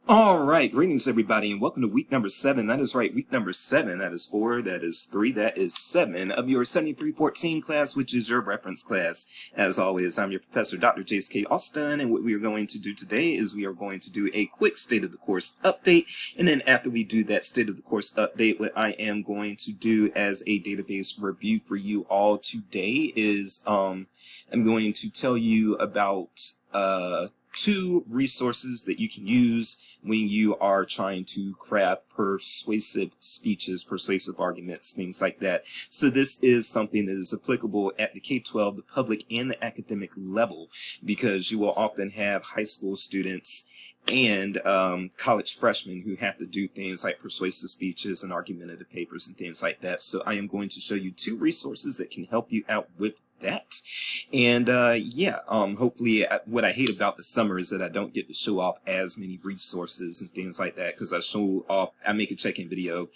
All right, greetings everybody, and welcome to week number 7. That is right, week number 7. That is 4, that is 3, that is 7 of your 7314 class, which is your reference class. As always, I'm your professor, Dr. Jace K. Austin, and what we are going to do today is we are going to do a quick state of the course update, and then after we do that state of the course update, what I am going to do as a database review for you all today is I'm going to tell you about two resources that you can use when you are trying to craft persuasive speeches, persuasive arguments, things like that. So this is something that is applicable at the K-12, the public, and the academic level, because you will often have high school students and college freshmen who have to do things like persuasive speeches and argumentative papers and things like that. So I am going to show you two resources that can help you out with that. And hopefully what I hate about the summer is that I don't get to show off as many resources and things like that, because I make a check-in video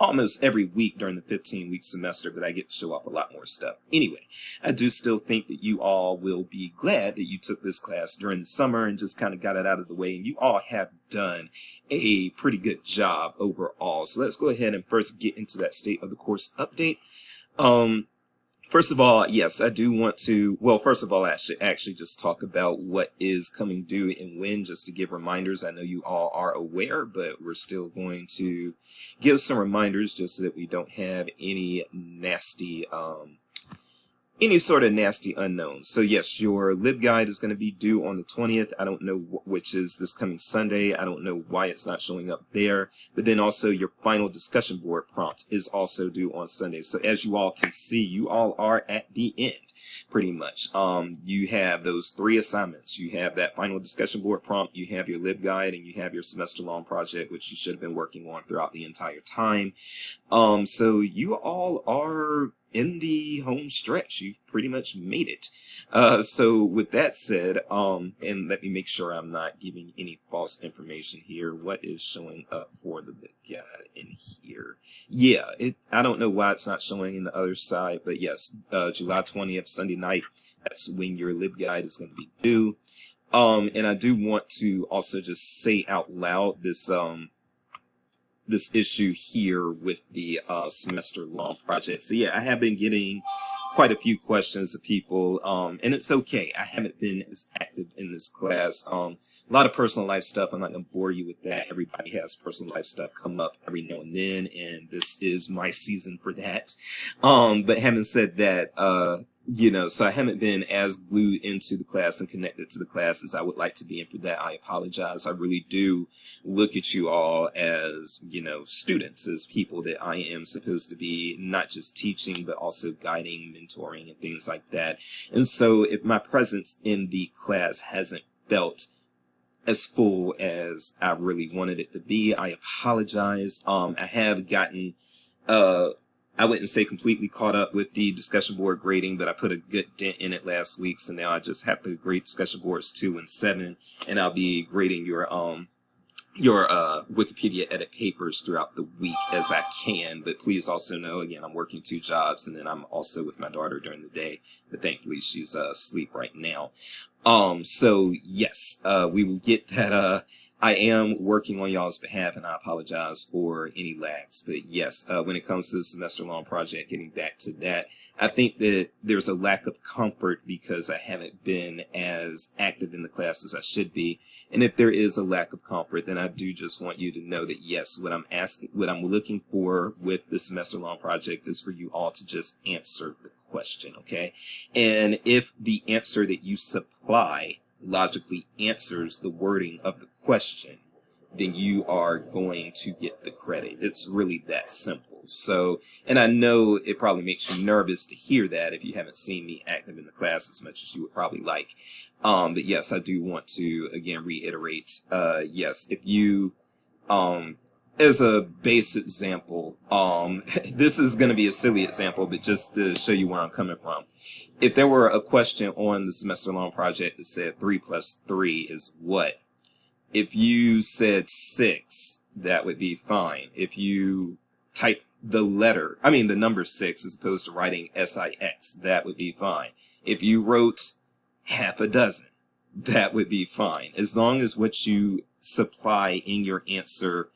almost every week during the 15-week semester, but I get to show off a lot more stuff. Anyway, I do still think that you all will be glad that you took this class during the summer and just kind of got it out of the way, and you all have done a pretty good job overall. So let's go ahead and first get into that state of the course update. First of all, yes, I do want to, well, first of all, I should actually just talk about what is coming due and when, just to give reminders. I know you all are aware, but we're still going to give some reminders just so that we don't have any sort of nasty unknowns. So yes, your LibGuide is going to be due on the 20th. I don't know which is this coming Sunday. I don't know why it's not showing up there. But then also your final discussion board prompt is also due on Sunday. So as you all can see, you all are at the end. Pretty much. You have those 3 assignments. You have that final discussion board prompt, you have your LibGuide, and you have your semester-long project, which you should have been working on throughout the entire time. So you all are in the home stretch. You've pretty much made it. So with that said, and let me make sure I'm not giving any false information here. What is showing up for the LibGuide in here? Yeah, I don't know why it's not showing in the other side, but yes, July 20th, Sunday night, that's when your LibGuide is going to be due. And I do want to also just say out loud this issue here with the semester-long project. So yeah, I have been getting quite a few questions of people, and it's okay. I haven't been as active in this class. A lot of personal life stuff. I'm not going to bore you with that. Everybody has personal life stuff come up every now and then, and this is my season for that. But having said that, so I haven't been as glued into the class and connected to the class as I would like to be, and for that I apologize. I really do look at you all as, students, as people that I am supposed to be not just teaching, but also guiding, mentoring, and things like that. And so if my presence in the class hasn't felt as full as I really wanted it to be, I apologize. I have gotten, I wouldn't say completely caught up with the discussion board grading, but I put a good dent in it last week. So now I just have to grade discussion boards 2 and 7, and I'll be grading your Wikipedia edit papers throughout the week as I can. But please also know, again, I'm working 2 jobs, and then I'm also with my daughter during the day, but thankfully she's asleep right now. So yes, we will get that. I am working on y'all's behalf, and I apologize for any lags. But yes, when it comes to the semester-long project, getting back to that, I think that there's a lack of comfort because I haven't been as active in the class as I should be. And if there is a lack of comfort, then I do just want you to know that yes, what I'm looking for with the semester-long project is for you all to just answer the question, okay? And if the answer that you supply logically answers the wording of the question, then you are going to get the credit. It's really that simple. So, and I know it probably makes you nervous to hear that if you haven't seen me active in the class as much as you would probably like. But yes, I do want to again reiterate, yes, if you, as a base example, this is going to be a silly example, but just to show you where I'm coming from. If there were a question on the semester-long project that said 3 plus 3 is what? If you said 6, that would be fine. If you type the number 6 as opposed to writing SIX, that would be fine. If you wrote half a dozen, that would be fine. As long as what you supply in your answer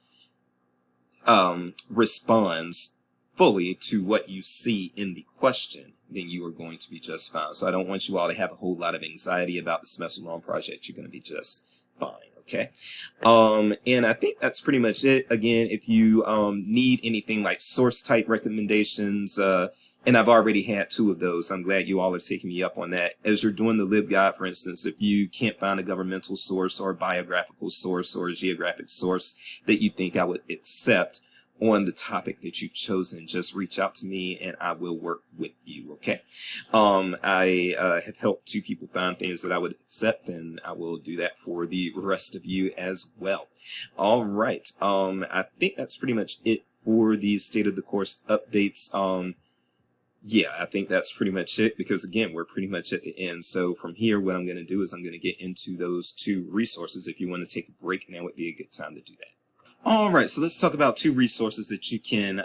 responds fully to what you see in the question, then you are going to be just fine. So I don't want you all to have a whole lot of anxiety about the semester-long project. You're going to be just fine. Okay. And I think that's pretty much it. Again, if you need anything like source type recommendations, and I've already had 2 of those. I'm glad you all are taking me up on that. As you're doing the LibGuide, for instance, if you can't find a governmental source or a biographical source or a geographic source that you think I would accept on the topic that you've chosen, just reach out to me and I will work with you. Okay. I have helped 2 people find things that I would accept, and I will do that for the rest of you as well. All right. I think that's pretty much it for the state of the course updates. Yeah, I think that's pretty much it, because again, we're pretty much at the end. So from here, what I'm going to do is I'm going to get into those 2 resources. If you want to take a break, now would be a good time to do that. All right, so let's talk about 2 resources that you can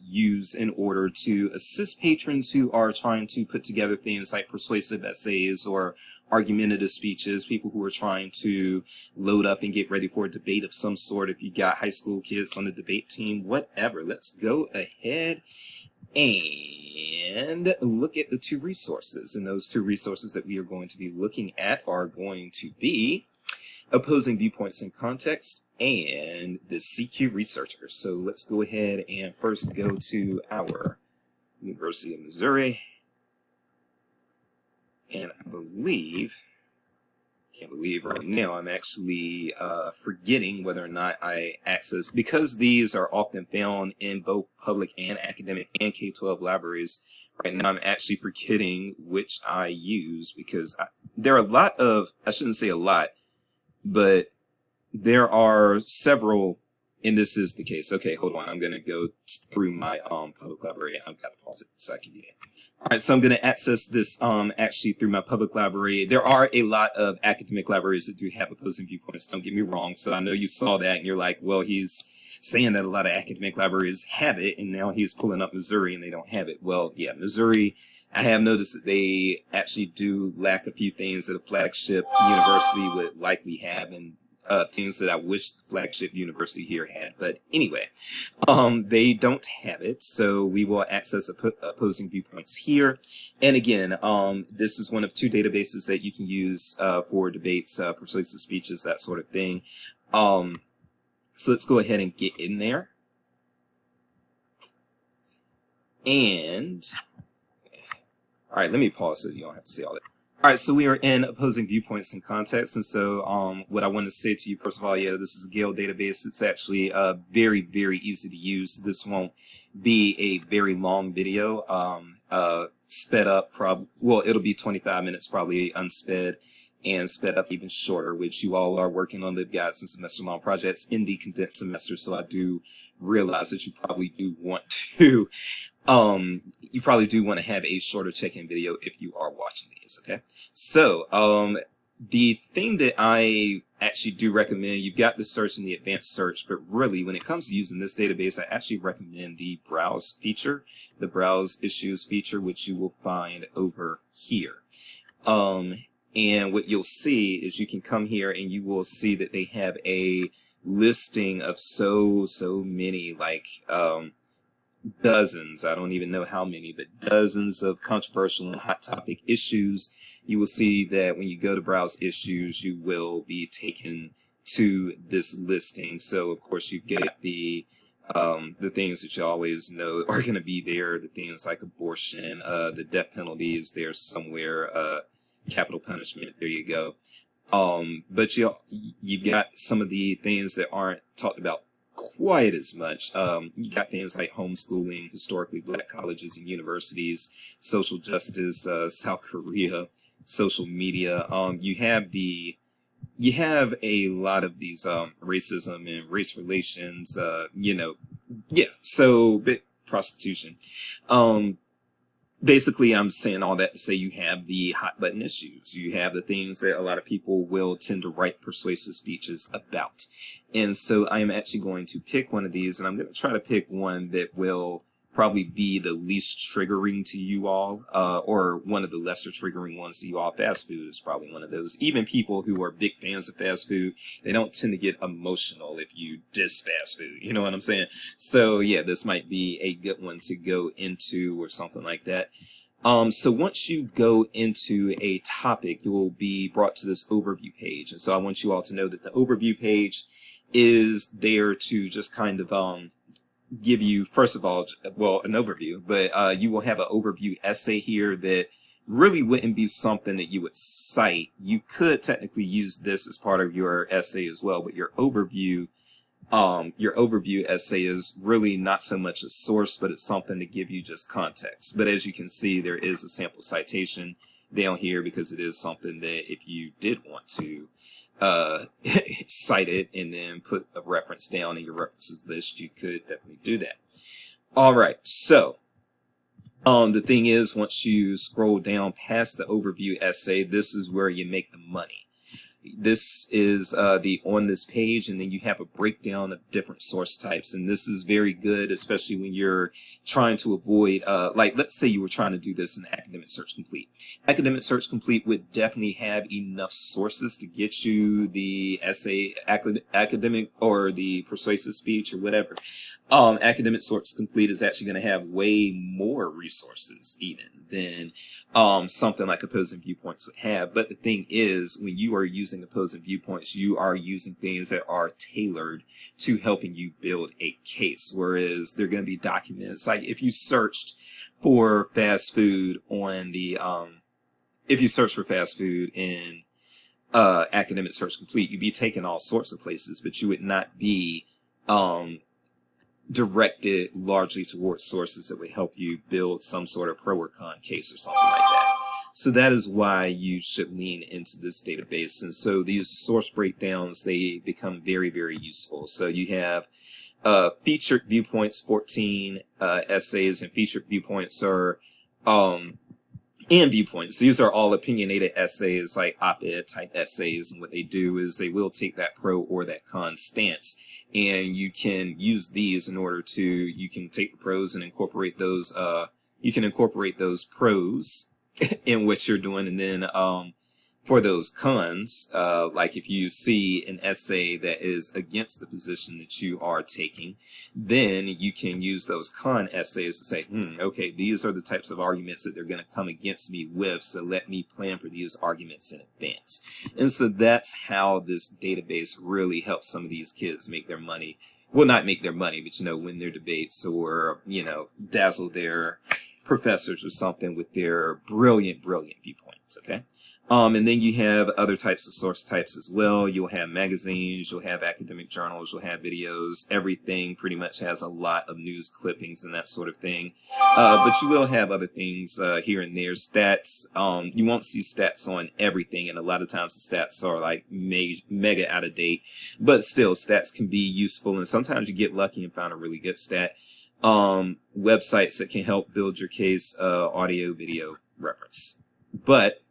use in order to assist patrons who are trying to put together things like persuasive essays or argumentative speeches, people who are trying to load up and get ready for a debate of some sort. If you got high school kids on the debate team, whatever, let's go ahead and look at the 2 resources. And those 2 resources that we are going to be looking at are going to be Opposing Viewpoints in Context and the CQ Researcher. So let's go ahead and first go to our University of Missouri. And I can't believe right now I'm actually forgetting whether or not I access, because these are often found in both public and academic and K-12 libraries. Right now I'm actually forgetting which I use, because there are a lot of, I shouldn't say a lot, but there are several, and this is the case. Okay, hold on. I'm going to go through my public library. I've got to pause it so I can do that. All right, so I'm going to access this actually through my public library. There are a lot of academic libraries that do have opposing viewpoints. Don't get me wrong. So I know you saw that and you're like, well, he's saying that a lot of academic libraries have it, and now he's pulling up Missouri and they don't have it. Well, yeah, Missouri, I have noticed that they actually do lack a few things that a flagship university would likely have, and things that I wish the flagship university here had. But anyway, they don't have it, so we will access opposing viewpoints here. And again, this is one of 2 databases that you can use for debates, persuasive speeches, that sort of thing. So let's go ahead and get in there. And all right, let me pause so you don't have to see all that. All right, so we are in Opposing Viewpoints in Context. And so what I want to say to you, first of all, yeah, this is a Gale database. It's actually very, very easy to use. This won't be a very long video. Sped up, well, it'll be 25 minutes, probably unsped, and sped up even shorter, which you all are working on LibGuides and semester-long projects in the condensed semester. So I do realize that you probably do want to have a shorter check-in video if you are watching these, okay? So, the thing that I actually do recommend, you've got the search and the advanced search, but really when it comes to using this database, I actually recommend the browse feature, the browse issues feature, which you will find over here. And what you'll see is you can come here and you will see that they have a listing of so many, like, dozens, I don't even know how many, but dozens of controversial and hot topic issues. You will see that when you go to browse issues, you will be taken to this listing. So of course you get the things that you always know are going to be there, the things like abortion, the death penalty is there somewhere, capital punishment, there you go. But you've got some of the things that aren't talked about quite as much. You got things like homeschooling, historically black colleges and universities, social justice, South Korea, social media. You have a lot of these racism and race relations, so prostitution. Basically, I'm saying all that to say you have the hot button issues. You have the things that a lot of people will tend to write persuasive speeches about. And so I am actually going to pick one of these, and I'm going to try to pick one that will probably be the least triggering to you all, or one of the lesser triggering ones to you all. Fast food is probably one of those. Even people who are big fans of fast food, they don't tend to get emotional if you diss fast food. You know what I'm saying? So yeah, this might be a good one to go into or something like that. So once you go into a topic, you will be brought to this overview page. And so I want you all to know that the overview page is there to just kind of give you, first of all, well, an overview, but you will have an overview essay here that really wouldn't be something that you would cite. You could technically use this as part of your essay as well, but your overview essay is really not so much a source, but it's something to give you just context. But as you can see, there is a sample citation down here because it is something that if you did want to cite it and then put a reference down in your references list, you could definitely do that. All right, so the thing is, once you scroll down past the overview essay, this is where you make the money. This is the on this page, and then you have a breakdown of different source types, and this is very good, especially when you're trying to avoid, like, let's say you were trying to do this in Academic Search Complete. Academic Search Complete would definitely have enough sources to get you the essay, academic, or the persuasive speech, or whatever. Academic Search Complete is actually going to have way more resources even than something like Opposing Viewpoints would have. But the thing is, when you are using Opposing Viewpoints, you are using things that are tailored to helping you build a case, whereas they're going to be documents. Like if you searched for fast food on the, if you search for fast food in Academic Search Complete, you'd be taken all sorts of places, but you would not be directed largely towards sources that would help you build some sort of pro or con case or something like that. So that is why you should lean into this database. And so these source breakdowns, they become very, very useful. So you have featured viewpoints, 14 essays, and featured viewpoints are and viewpoints. These are all opinionated essays, like op-ed type essays, and what they do is they will take that pro or that con stance, and you can use these in order to, you can take the pros and incorporate those, you can incorporate those pros in what you're doing, and then for those cons, like if you see an essay that is against the position that you are taking, then you can use those con essays to say, okay, these are the types of arguments that they're going to come against me with, so let me plan for these arguments in advance. And so that's how this database really helps some of these kids make their money. Well, not make their money, but, you know, win their debates or, you know, dazzle their professors or something with their brilliant, brilliant viewpoints, okay? And then you have other types of source types as well. You'll have magazines, you'll have academic journals, you'll have videos. Everything pretty much has a lot of news clippings and that sort of thing. But you will have other things here and there. Stats, you won't see stats on everything, and a lot of times the stats are like mega out of date. But still, stats can be useful, and sometimes you get lucky and find a really good stat. Websites that can help build your case, audio, video reference. But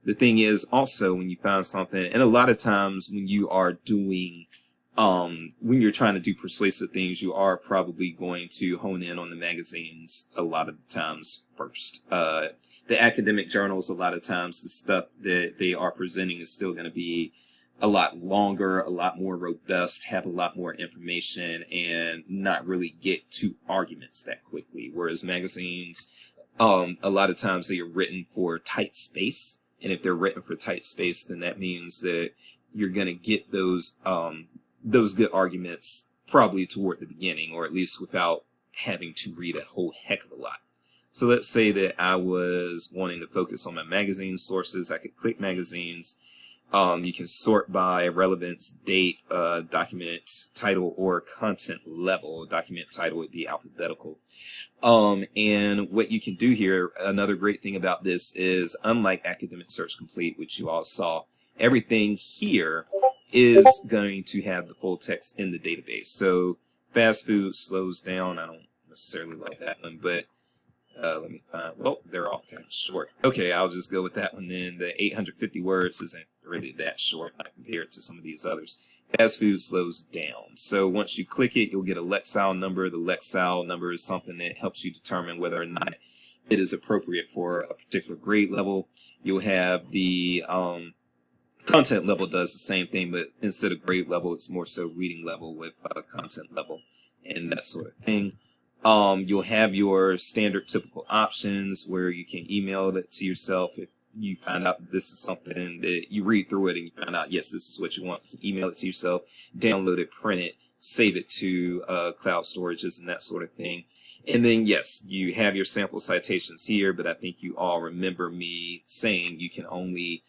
the thing is also, when you find something, and a lot of times when you are doing, when you're trying to do persuasive things, you are probably going to hone in on the magazines a lot of the times first. The academic journals, a lot of times the stuff that they are presenting is still going to be a lot longer, a lot more robust, have a lot more information, and not really get to arguments that quickly. Whereas magazines, a lot of times they are written for tight space. And if they're written for tight space, then that means that you're going to get those good arguments probably toward the beginning, or at least without having to read a whole heck of a lot. So let's say that I was wanting to focus on my magazine sources. I could click magazines. You can sort by relevance, date, document title, or content level. Document title would be alphabetical. And what you can do here, another great thing about this is, unlike Academic Search Complete, which you all saw, everything here is going to have the full text in the database. So fast food slows down. I don't necessarily like that one, but let me find, well, they're all kind of short. Okay, I'll just go with that one then. The 850 words isn't really that short compared to some of these others. fast food slows down. So once you click it, you'll get a Lexile number. The Lexile number is something that helps you determine whether or not it is appropriate for a particular grade level. You'll have the content level does the same thing, but instead of grade level, it's more so reading level with content level and that sort of thing. You'll have your standard typical options where you can email it to yourself if you find out that this is something that you read through it and you find out, yes, this is what you want. You can email it to yourself, download it, print it, save it to cloud storages and that sort of thing. And then, yes, you have your sample citations here, but I think you all remember me saying you can only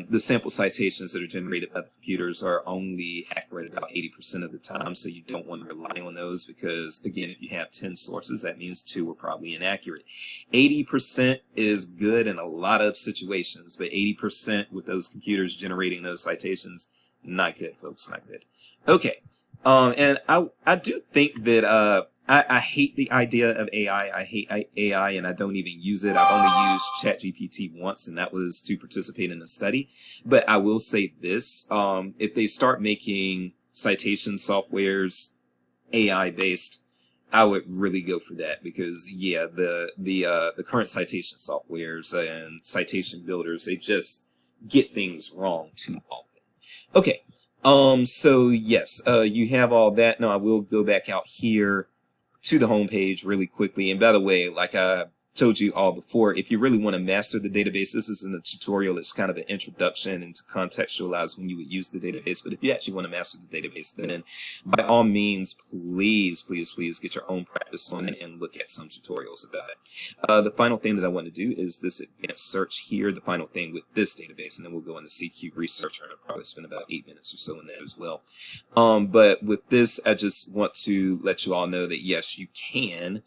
the sample citations that are generated by the computers are only accurate about 80% of the time, so you don't want to rely on those because, again, if you have 10 sources, that means 2 are probably inaccurate. 80% is good in a lot of situations, but 80% with those computers generating those citations, not good, folks, not good. Okay, and I do think that I hate the idea of AI. I hate AI and I don't even use it. I've only used ChatGPT once, and that was to participate in a study. But I will say this, if they start making citation softwares AI based, I would really go for that because, yeah, the current citation softwares and citation builders, they just get things wrong too often. Okay, so yes, you have all that. Now I will go back out here to the home page really quickly. And by the way, like I told you all before, if you really want to master the database, this isn't a tutorial. It's kind of an introduction and to contextualize when you would use the database. But if you actually want to master the database, then by all means, please, please, please get your own practice on it and look at some tutorials about it. The final thing that I want to do is this advanced search here, the final thing with this database, and then we'll go into CQ Researcher, and I'll probably spend about 8 minutes or so in that as well. But with this, I just want to let you all know that yes, you can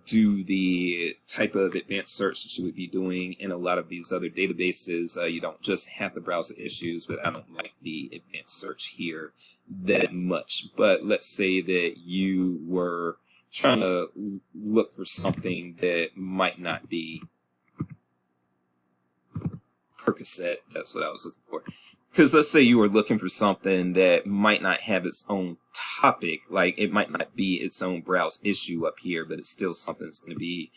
do the type of advanced search that you would be doing in a lot of these other databases. You don't just have the browser issues, but I don't like the advanced search here that much. But let's say that you were trying to look for something that might not be Percocet. That's what I was looking for. Because let's say you were looking for something that might not have its own topic, like it might not be its own browse issue up here, but it's still something that's going to be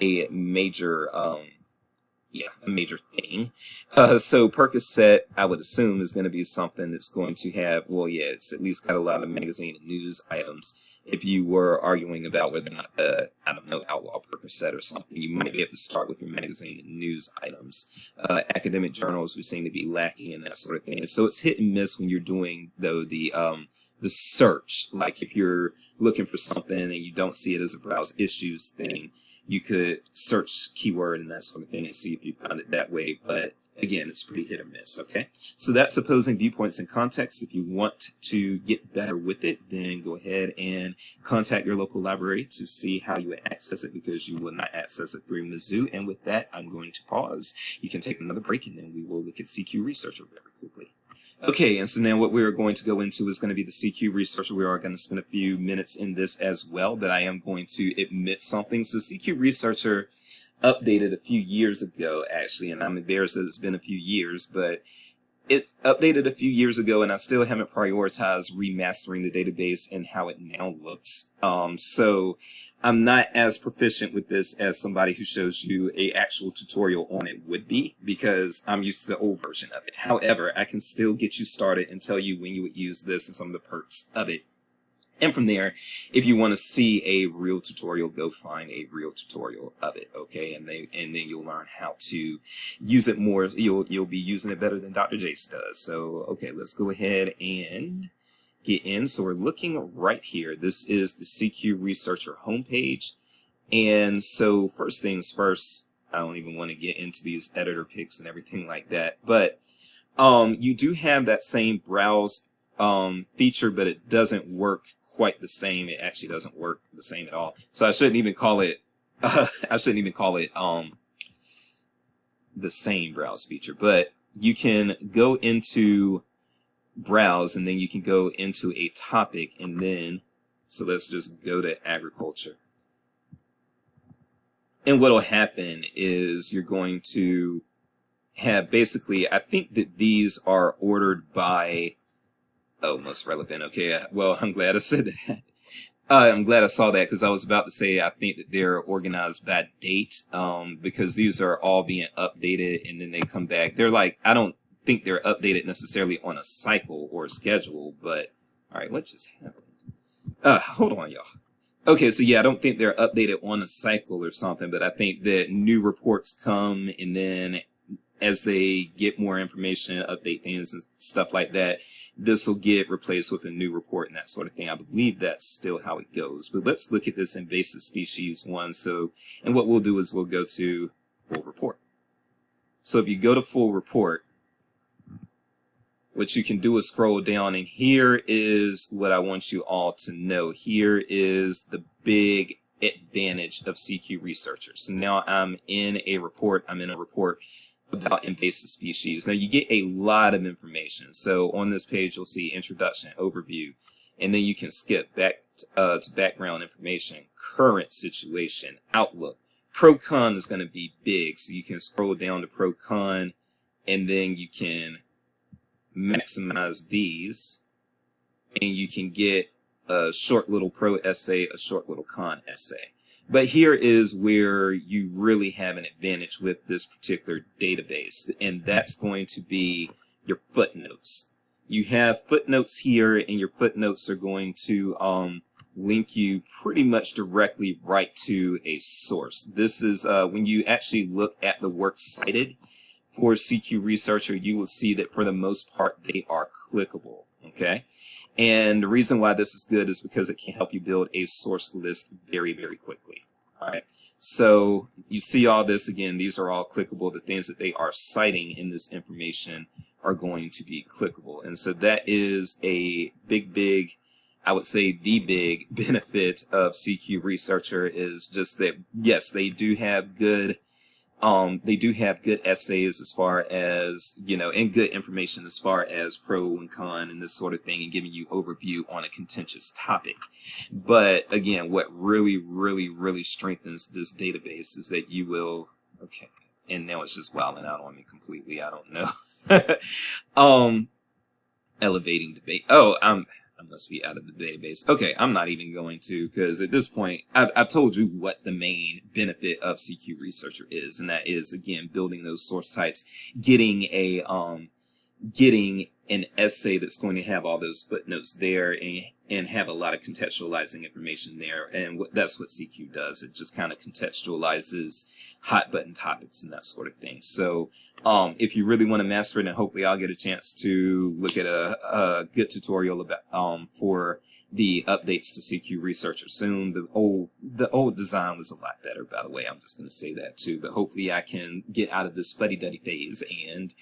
a major, a major thing. So Percocet, I would assume, is going to be something that's going to have, well, yeah, it's at least got a lot of magazine and news items. If you were arguing about whether or not, I don't know, outlaw Percocet or something, you might be able to start with your magazine and news items. Academic journals we seem to be lacking in that sort of thing. So it's hit and miss when you're doing, though, the search. Like if you're looking for something and you don't see it as a browse issues thing, you could search keyword and that sort of thing and see if you found it that way. But again, it's pretty hit or miss, okay? So that's opposing viewpoints in context. If you want to get better with it, then go ahead and contact your local library to see how you would access it because you will not access it through Mizzou. And with that, I'm going to pause. You can take another break and then we will look at CQ Researcher very quickly. Okay, and so now what we're going to go into is going to be the CQ Researcher. We are going to spend a few minutes in this as well, but I am going to admit something. So CQ Researcher updated a few years ago, actually, and I'm embarrassed that it's been a few years, but it updated a few years ago, and I still haven't prioritized remastering the database and how it now looks. So I'm not as proficient with this as somebody who shows you a actual tutorial on it would be, because I'm used to the old version of it. However, I can still get you started and tell you when you would use this and some of the perks of it. And from there, if you want to see a real tutorial, go find a real tutorial of it, okay? And then you'll learn how to use it more. You'll be using it better than Dr. Jace does. So, okay, let's go ahead and get in. So we're looking right here. This is the CQ Researcher homepage. And so first things first, I don't even want to get into these editor picks and everything like that. But you do have that same browse feature, but it doesn't work quite the same. It actually doesn't work the same at all. So I shouldn't even call it the same browse feature, but you can go into browse and then you can go into a topic and then, so let's just go to agriculture. And what'll happen is you're going to have basically, I think that these are ordered by Oh, most relevant. Okay. Well, I'm glad I said that. I'm glad I saw that because I was about to say I think that they're organized by date, because these are all being updated and then they come back. They're like, I don't think they're updated necessarily on a cycle or a schedule, but all right, what just happened? Hold on, y'all. Okay, so yeah, I don't think they're updated on a cycle or something, but I think that new reports come and then as they get more information, update things and stuff like that, this will get replaced with a new report and that sort of thing. I believe that's still how it goes. But let's look at this invasive species one. So, and what we'll do is we'll go to full report. So if you go to full report, what you can do is scroll down, and here is what I want you all to know. Here is the big advantage of CQ Researcher. So now I'm in a report about invasive species. Now you get a lot of information. So on this page, you'll see introduction, overview, and then you can skip back to background information, current situation, outlook. Pro-con is going to be big. So you can scroll down to pro-con, and then you can maximize these, and you can get a short little pro essay, a short little con essay. But here is where you really have an advantage with this particular database, and that's going to be your footnotes. You have footnotes here, and your footnotes are going to link you pretty much directly right to a source. This is when you actually look at the work cited for CQ Researcher, you will see that for the most part, they are clickable, okay? And the reason why this is good is because it can help you build a source list very, very quickly, all right? So you see all this, again, these are all clickable. The things that they are citing in this information are going to be clickable. And so that is a big, I would say the big benefit of CQ Researcher is just that, yes, they do have good essays as far as, you know, and good information as far as pro and con and this sort of thing, and giving you overview on a contentious topic. But again, what really strengthens this database is that you will, okay, and now it's just wilding out on me completely. I don't know. Elevating debate. Oh, I must be out of the database. Okay, I'm not even going to, because at this point, I've told you what the main benefit of CQ Researcher is, and that is, again, building those source types, getting an essay that's going to have all those footnotes there and have a lot of contextualizing information there. And that's what CQ does. It just kind of contextualizes hot button topics and that sort of thing. So if you really want to master it, and hopefully I'll get a chance to look at a good tutorial about for the updates to CQ Researcher soon. The old design was a lot better, by the way. I'm just going to say that too. But hopefully I can get out of this fuddy-duddy phase and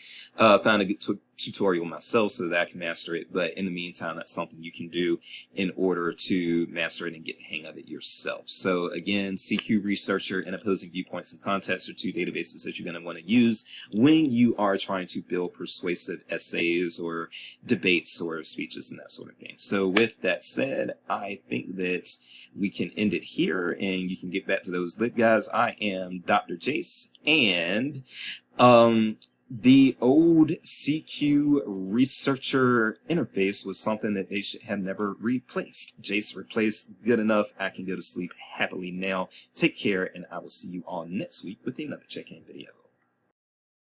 find a good tutorial myself so that I can master it. But in the meantime, that's something you can do in order to master it and get the hang of it yourself. So again, CQ Researcher and Opposing Viewpoints and Contexts are two databases that you're going to want to use when you are trying to build persuasive essays or debates or speeches and that sort of thing. So with that said, I think that we can end it here and you can get back to those lit guys. I am Dr. Jace, and the old CQ Researcher interface was something that they should have never replaced. Jace replaced, good enough. I can go to sleep happily now. Take care, and I will see you all next week with another check-in video.